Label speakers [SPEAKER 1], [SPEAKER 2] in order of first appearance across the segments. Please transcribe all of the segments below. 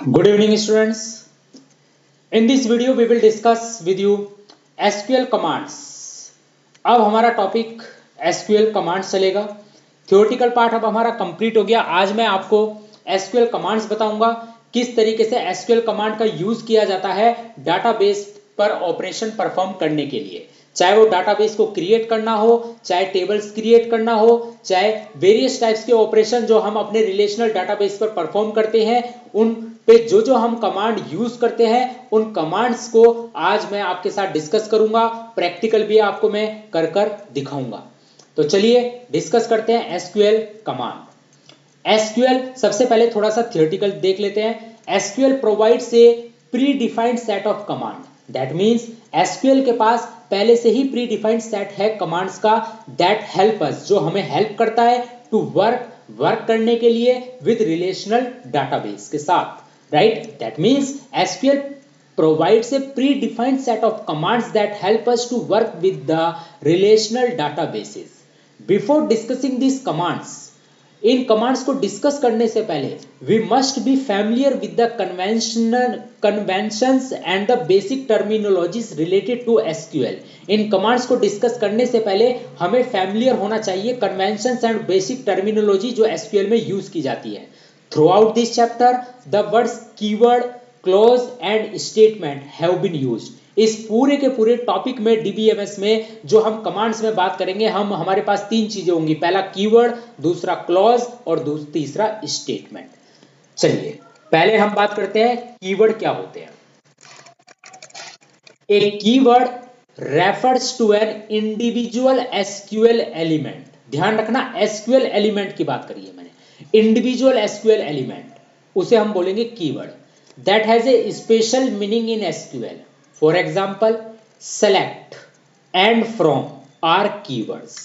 [SPEAKER 1] Good evening students. In this video we will discuss with you SQL commands. अब हमारा topic SQL commands चलेगा। Theoretical part अब हमारा complete हो गया। आज मैं आपको SQL commands बताऊंगा किस तरीके से SQL कमांड का यूज किया जाता है डाटाबेस पर ऑपरेशन परफॉर्म करने के लिए, चाहे वो डाटाबेस को क्रिएट करना हो, चाहे टेबल्स क्रिएट करना हो, चाहे वेरियस टाइप्स के ऑपरेशन जो हम अपने रिलेशनल डाटाबेस पर परफॉर्म करते हैं, उन पे जो हम कमांड यूज करते हैं उन कमांड्स को आज मैं आपके साथ डिस्कस करूंगा। प्रैक्टिकल भी आपको मैं कर दिखाऊंगा। तो चलिए डिस्कस करते हैं एसक्यूएल कमांड। एसक्यूएल सबसे पहले थोड़ा सा थियोरेटिकल देख लेते हैं। SQL provides a pre defined set of command. That means SQL के पास पहले से ही प्री डिफाइंड सेट है कमांड्स का, दैट हेल्प अस, जो हमें हेल्प करता है टू वर्क करने के लिए विद रिलेशनल डाटाबेस के साथ, right? That means SQL provides a predefined set of commands that help us to work with the relational databases. Before discussing these commands, in commands को discuss करने से पहले we must be familiar with the conventions and the basic terminologies related to SQL. In commands को discuss करने से पहले हमें familiar होना चाहिए कन्वेंशंस एंड बेसिक टर्मिनोलॉजी जो SQL में यूज की जाती है। Throughout this chapter, the words keyword, clause and statement have been used. इस पूरे के पूरे टॉपिक में DBMS में जो हम कमांड्स में बात करेंगे, हमारे पास तीन चीजें होंगी, पहला कीवर्ड, दूसरा क्लॉज और तीसरा स्टेटमेंट। चलिए पहले हम बात करते हैं कीवर्ड क्या होते हैं। A keyword refers to an individual SQL element. ध्यान रखना, SQL एलिमेंट की बात करी है मैंने, इंडिविजुअल SQL एलिमेंट, उसे हम बोलेंगे keyword. That has a special meaning in SQL। For example select and from are keywords.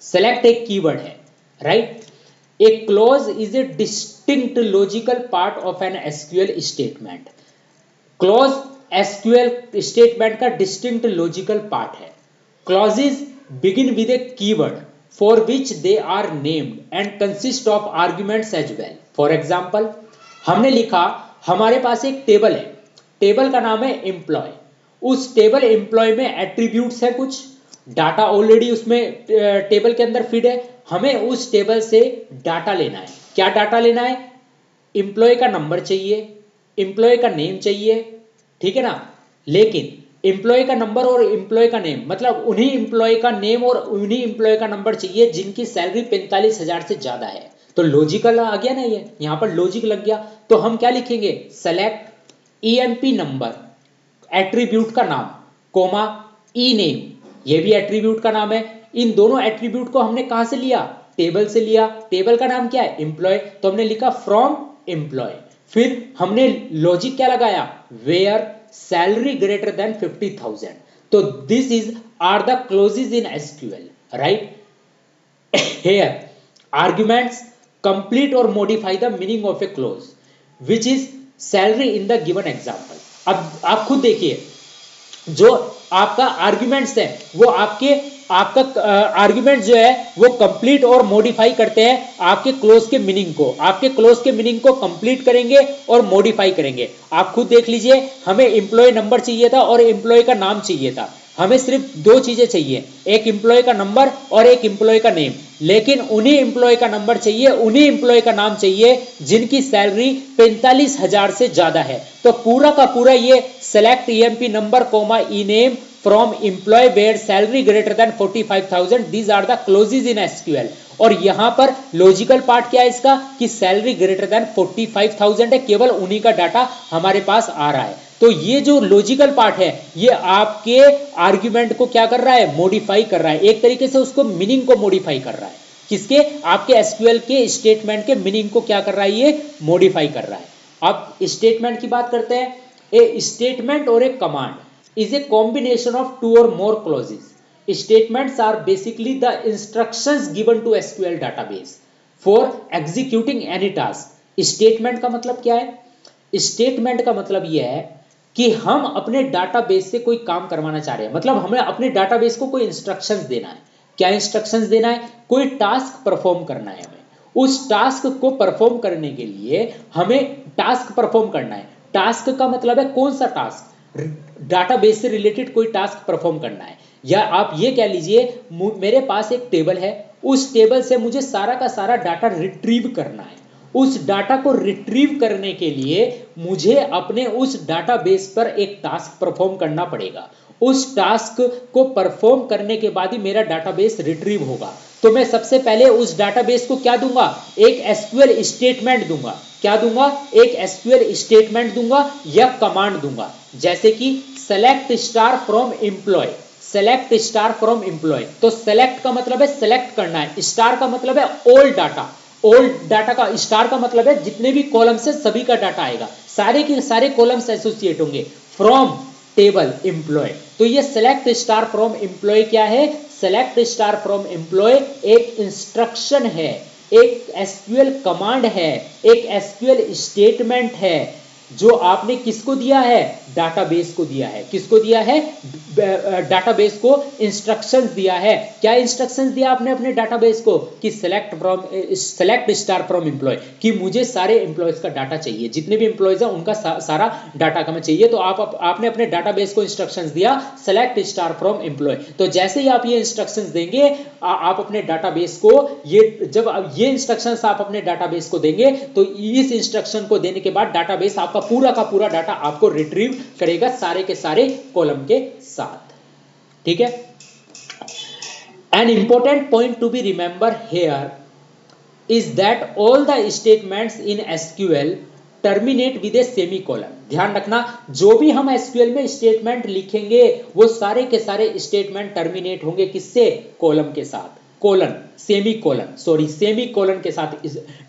[SPEAKER 1] Select एक कीवर्ड है, right? A clause is a distinct logical part of an SQL statement. Clause SQL statement का distinct logical part है। Clauses begin with a keyword for which they are named and consist of arguments as well. For example, हमने लिखा हमारे पास एक table है, table का नाम है एम्प्लॉय। उस टेबल एम्प्लॉय में एट्रीब्यूट्स है, कुछ डाटा ऑलरेडी उसमें टेबल के अंदर फीड है। हमें उस टेबल से डाटा लेना है। क्या डाटा लेना है? एम्प्लॉय का नंबर चाहिए, एम्प्लॉय का नेम चाहिए, ठीक है ना? लेकिन एम्प्लॉय का नंबर और एम्प्लॉय का नेम, मतलब उन्हीं एम्प्लॉय का नेम और उन्हीं एम्प्लॉय का नंबर चाहिए जिनकी सैलरी 45,000 से ज्यादा है। तो लॉजिकल आ गया ना, ये यहां पर लॉजिक लग गया। तो हम क्या लिखेंगे? सेलेक्ट EMP नंबर, एट्रीब्यूट का नाम, कोमा ई नेम, ये भी एट्रीब्यूट का नाम है। इन दोनों एट्रीब्यूट को हमने कहां से लिया? टेबल से लिया। टेबल का नाम क्या है? एम्प्लॉय। तो हमने लिखा फ्रॉम एम्प्लॉय। फिर हमने लॉजिक क्या लगाया? Where salary greater than 50,000. So this are the clauses in SQL, right? Here arguments complete or modify the meaning of a clause which is salary in the given example. अब आप खुद देखिए, जो आपका आर्ग्यूमेंट्स है वो आपका आर्ग्यूमेंट जो है वो कंप्लीट और मॉडिफाई करते हैं आपके क्लोज के मीनिंग को। आपके क्लोज के मीनिंग को कंप्लीट करेंगे और मॉडिफाई करेंगे। आप खुद देख लीजिए, हमें एम्प्लॉय नंबर चाहिए था और एम्प्लॉय का नाम चाहिए था। हमें सिर्फ दो चीजें चाहिए, एक एम्प्लॉय का नंबर और एक एम्प्लॉय का नेम। लेकिन उन्हीं एम्प्लॉय का नंबर चाहिए, उन्हीं एम्प्लॉय का नाम चाहिए जिनकी सैलरी 45,000 से ज्यादा है। तो पूरा का पूरा ये select EMP number comma E name from employee where salary greater than 45,000, these are the clauses in SQL। और यहां पर लॉजिकल पार्ट क्या है इसका कि सैलरी ग्रेटर देन 45,000 है, केवल उन्हीं का डाटा हमारे पास आ रहा है। तो ये जो लॉजिकल पार्ट है ये आपके आर्ग्यूमेंट को क्या कर रहा है? मॉडिफाई कर रहा है। एक तरीके से उसको मीनिंग को मॉडिफाई कर रहा है। किसके? आपके SQL के स्टेटमेंट के मीनिंग को क्या कर रहा है? ये मॉडिफाई कर रहा है। अब स्टेटमेंट की बात करते हैं। ए स्टेटमेंट और ए command is a combination of two or more clauses. Statements are basically the instructions given to SQL database for executing any task. Statement का मतलब क्या है? Statement का मतलब यह है कि हम अपने डाटाबेस से कोई काम करवाना चाह रहे हैं, मतलब हमें अपने डाटाबेस को कोई इंस्ट्रक्शंस देना है। क्या इंस्ट्रक्शंस देना है? कोई टास्क परफॉर्म करना है हमें। उस टास्क को परफॉर्म करने के लिए हमें टास्क परफॉर्म करना है। टास्क का मतलब है कौन सा टास्क, डाटाबेस से रिलेटेड कोई टास्क परफॉर्म करना है। या आप ये कह लीजिए मेरे पास एक टेबल है, उस टेबल से मुझे सारा का सारा डाटा रिट्रीव करना है। उस डाटा को रिट्रीव करने के लिए मुझे अपने उस डाटाबेस पर एक टास्क परफॉर्म करना पड़ेगा। उस टास्क को परफॉर्म करने के बाद ही मेरा डाटाबेस रिट्रीव होगा। तो मैं सबसे पहले उस डाटाबेस को क्या दूंगा, एक एसक्यूएल स्टेटमेंट दूंगा। क्या दूंगा, एक एसक्यूएल स्टेटमेंट दूंगा या कमांड दूंगा, जैसे कि select star from employ. Select star from employ, तो सेलेक्ट का मतलब है सेलेक्ट करना है, स्टार का मतलब है ऑल डाटा। ऑल डाटा का स्टार का मतलब है जितने भी कॉलम्स है सभी का डाटा आएगा, सारे के सारे कॉलम्स एसोसिएट होंगे। फ्रॉम टेबल एम्प्लॉय, तो ये सेलेक्ट स्टार फ्रॉम एम्प्लॉय क्या है, सेलेक्ट स्टार फ्रॉम एम्प्लॉय एक इंस्ट्रक्शन है, एक एसक्यूएल कमांड है, एक एसक्यूएल स्टेटमेंट है जो आपने किसको दिया है, डाटाबेस को दिया है। किसको दिया है, डाटाबेस को इंस्ट्रक्शंस दिया है। क्या इंस्ट्रक्शंस दिया आपने अपने डाटाबेस को, कि सेलेक्ट स्टार फ्रॉम एम्प्लॉय, कि मुझे सारे एम्प्लॉयज का डाटा चाहिए, जितने भी एम्प्लॉयज हैं उनका सारा डाटा का मैं चाहिए। तो आपने अपने डाटाबेस को इंस्ट्रक्शंस दिया सेलेक्ट स्टार फ्रॉम एम्प्लॉय। तो जैसे ही आप ये इंस्ट्रक्शंस देंगे आप अपने डाटाबेस को, जब ये इंस्ट्रक्शंस आप अपने डाटाबेस को देंगे तो इस इंस्ट्रक्शन को देने के बाद डाटाबेस आपका पूरा का पूरा डाटा आपको रिट्रीव करेगा सारे के सारे कॉलम के साथ। ठीक है। An important point to be remembered here is that all the statements in SQL terminate with a semicolon। ध्यान रखना, जो भी हम SQL में स्टेटमेंट लिखेंगे वो सारे के सारे स्टेटमेंट टर्मिनेट होंगे किससे, कॉलम के साथ, कोलन सेमी कोलन के साथ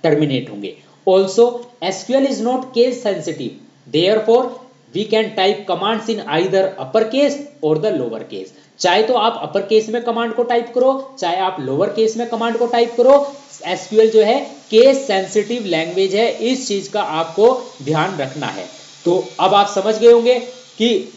[SPEAKER 1] टर्मिनेट होंगे। Also SQL is not case sensitive, therefore we can type commands in either upper case or the lower case। चाहे तो आप अपर केस में कमांड को टाइप करो, चाहे आप लोअर केस में कमांड को टाइप करो। SQL जो है केस सेंसिटिव लैंग्वेज है, इस चीज का आपको ध्यान रखना है। तो अब आप समझ गए होंगे कि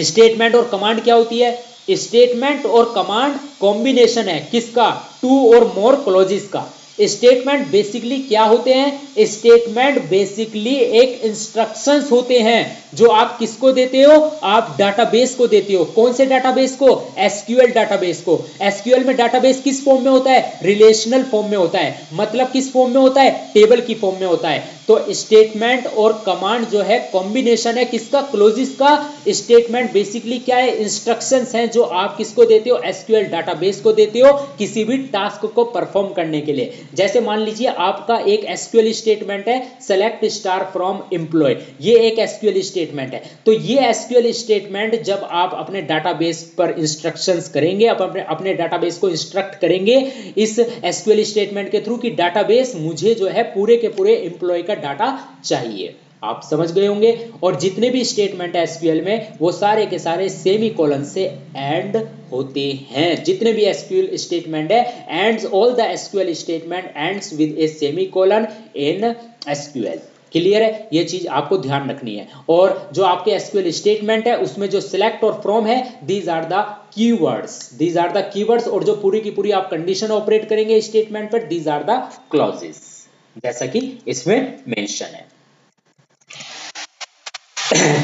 [SPEAKER 1] स्टेटमेंट और कमांड क्या होती है। स्टेटमेंट और कमांड कॉम्बिनेशन है किसका, टू और मोर क्लॉजेस का। स्टेटमेंट बेसिकली क्या होते हैं, स्टेटमेंट बेसिकली एक इंस्ट्रक्शंस होते हैं जो आप किसको देते हो, आप डाटाबेस को देते हो। कौन से डाटाबेस को, एसक्यूएल डाटाबेस को। एसक्यूएल में डाटाबेस किस फॉर्म में होता है, रिलेशनल फॉर्म में होता है, मतलब किस फॉर्म में होता है, टेबल की फॉर्म में होता है। तो स्टेटमेंट और कमांड जो है कॉम्बिनेशन है किसका, क्लोजिस का। स्टेटमेंट बेसिकली क्या है, इंस्ट्रक्शंस हैं जो आप किसको देते हो, एसक्यूएल डाटाबेस को देते हो किसी भी टास्क को परफॉर्म करने के लिए। जैसे मान लीजिए आपका एक एसक्यूएल स्टेटमेंट है सेलेक्ट स्टार फ्रॉम एम्प्लॉय, ये एक एसक्यूएल स्टेटमेंट है। तो ये एसक्यूएल स्टेटमेंट जब आप अपने डाटाबेस पर इंस्ट्रक्शंस करेंगे, आप अपने डाटाबेस को इंस्ट्रक्ट करेंगे इस एसक्यूएल स्टेटमेंट के थ्रू कि डाटाबेस मुझे जो है पूरे के पूरे एम्प्लॉय का डाटा चाहिए। आप समझ गए होंगे। और जितने भी स्टेटमेंट है एसक्यूएल में वो सारे के सारे सेमी कोलन से एंड होते हैं। जितने भी एसक्यूएल स्टेटमेंट है, ends all the SQL statement ends with a semi colon in SQL. Clear है, ये चीज आपको ध्यान रखनी है। और जो आपके एसक्यूएल स्टेटमेंट है उसमें जो सिलेक्ट और फ्रॉम है, दीज आर द कीवर्ड्स, और जो पूरी की पूरी आप कंडीशन ऑपरेट करेंगे स्टेटमेंट पर, दीज आर द क्लॉजेस, जैसा कि इसमें मेंशन है।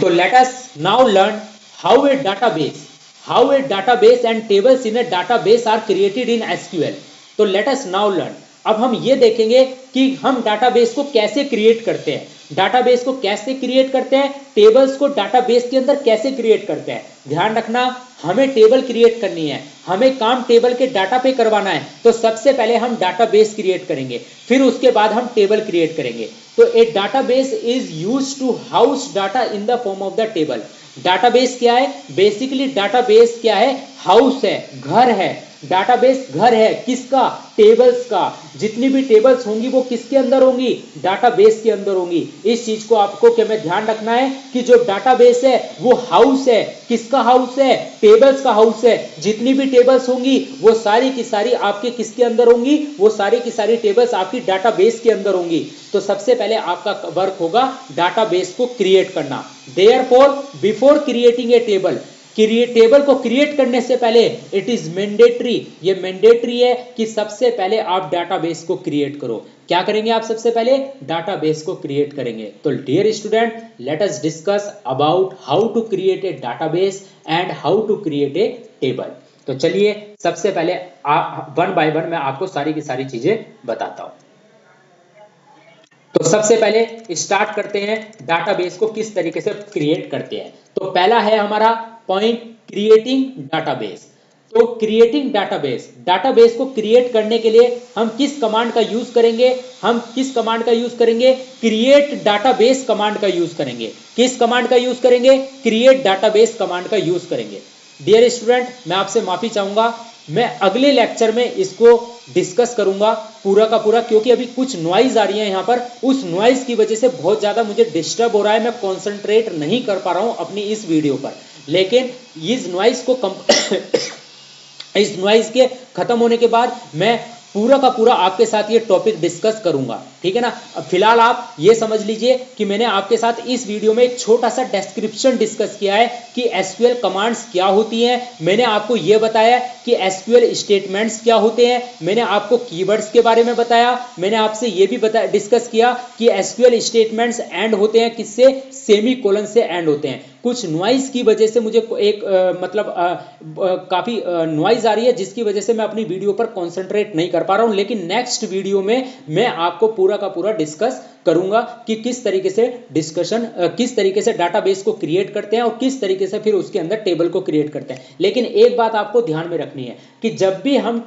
[SPEAKER 1] तो let us now learn how a database and tables in a database are created in SQL। तो let us now learn, अब हम ये देखेंगे कि हम डाटाबेस को कैसे क्रिएट करते हैं, डाटाबेस को कैसे क्रिएट करते हैं, टेबल्स को डाटाबेस के अंदर कैसे क्रिएट करते हैं। ध्यान रखना, हमें टेबल क्रिएट करनी है, हमें काम टेबल के डाटा पे करवाना है। तो सबसे पहले हम डाटाबेस क्रिएट करेंगे, फिर उसके बाद हम टेबल क्रिएट करेंगे। तो a database is used to house data in the form of the table. Database क्या है, बेसिकली डाटाबेस क्या है, हाउस है, घर है। डाटाबेस घर है किसका, टेबल्स का। जितनी भी टेबल्स होंगी वो किसके अंदर होंगी, डाटाबेस के अंदर होंगी। इस चीज को आपको क्या में ध्यान रखना है कि जो डाटाबेस है वो हाउस है, किसका हाउस है, टेबल्स का हाउस है। जितनी भी टेबल्स होंगी वो सारी की सारी आपके किसके अंदर होंगी, वो सारी की सारी टेबल्स आपकी डाटाबेस के अंदर होंगी। तो सबसे पहले आपका वर्क होगा डाटाबेस को क्रिएट करना। Therefore before creating a table, table को क्रिएट करने से पहले इट इज मैंडेटरी, ये मैंडेटरी है कि सबसे पहले आप डाटाबेस को क्रिएट करो। क्या करेंगे आप? सबसे पहले डाटाबेस को क्रिएट करेंगे। तो dear student, let us discuss about how to create a database and how to create a table. तो चलिए सबसे पहले वन बाय वन मैं आपको सारी की सारी चीजें बताता हूं। तो सबसे पहले स्टार्ट करते हैं डाटाबेस को किस तरीके से क्रिएट करते हैं। तो पहला है हमारा पॉइंट क्रिएटिंग डाटाबेस। तो क्रिएटिंग डाटाबेस, डाटाबेस को क्रिएट करने के लिए हम किस कमांड का यूज करेंगे? हम किस कमांड का यूज करेंगे? क्रिएट डाटाबेस कमांड का यूज करेंगे। किस कमांड का यूज करेंगे? क्रिएट डाटाबेस कमांड का यूज करेंगे। डियर स्टूडेंट, मैं आपसे माफी चाहूंगा, मैं अगले लेक्चर में इसको डिस्कस करूंगा पूरा का पूरा, क्योंकि अभी कुछ नॉइज आ रही है यहाँ पर। उस नॉइज की वजह से बहुत ज्यादा मुझे डिस्टर्ब हो रहा है, मैं कॉन्सेंट्रेट नहीं कर पा रहा हूं अपनी इस वीडियो पर। लेकिन इस नॉइज को इस नॉइज के खत्म होने के बाद मैं पूरा का पूरा आपके साथ ये टॉपिक डिस्कस करूंगा, ठीक है ना। अब फिलहाल आप ये समझ लीजिए कि मैंने आपके साथ इस वीडियो में एक छोटा सा डिस्क्रिप्शन डिस्कस किया है कि एसक्यूएल कमांड्स क्या होती हैं। मैंने आपको ये बताया कि एसक्यूएल स्टेटमेंट्स क्या होते हैं। मैंने आपको कीवर्ड्स के बारे में बताया। मैंने आपसे ये भी डिस्कस किया कि एसक्यूएल स्टेटमेंट्स एंड होते हैं किससे? सेमीकोलन से एंड होते हैं। कुछ नॉइज की वजह से मुझे एक काफी नॉइज आ रही है, जिसकी वजह से मैं अपनी वीडियो पर कंसंट्रेट नहीं कर पा रहा हूं। लेकिन नेक्स्ट वीडियो में मैं आपको पूरा का पूरा डिस्कस करूंगा कि किस तरीके से डाटाबेस को क्रिएट करते हैं और किस तरीके से फिर उसके अंदर टेबल को क्रिएट करते हैं। लेकिन एक बात आपको ध्यान में रखनी है कि जब भी हम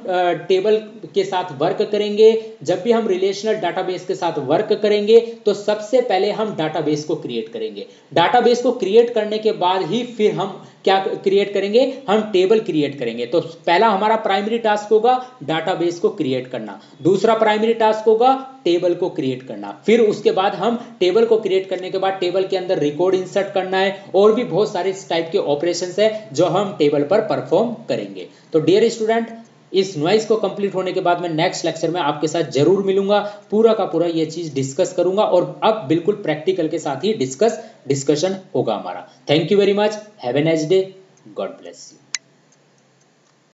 [SPEAKER 1] टेबल के साथ वर्क करेंगे, जब भी हम रिलेशनल डाटाबेस के साथ वर्क करेंगे, तो सबसे पहले हम डाटाबेस को क्रिएट करेंगे। डाटाबेस को क्रिएट करने के बाद ही फिर हम क्या क्रिएट करेंगे? हम टेबल क्रिएट करेंगे। तो पहला हमारा प्राइमरी टास्क होगा डाटाबेस को क्रिएट करना, दूसरा प्राइमरी टास्क होगा टेबल को क्रिएट करना, फिर उसके बाद हम टेबल को क्रिएट करने के बाद टेबल के अंदर रिकॉर्ड इंसर्ट करना है, और भी बहुत सारे इस टाइप के ऑपरेशंस है जो हम टेबल पर परफॉर्म करेंगे। तो डियर स्टूडेंट, इस नॉइज को कंप्लीट होने के बाद मैं नेक्स्ट लेक्चर में आपके साथ जरूर मिलूंगा, पूरा का पूरा ये चीज डिस्कस करूंगा, और अब बिल्कुल प्रैक्टिकल के साथ ही डिस्कशन होगा हमारा। Thank you very much, have a nice day, God bless you.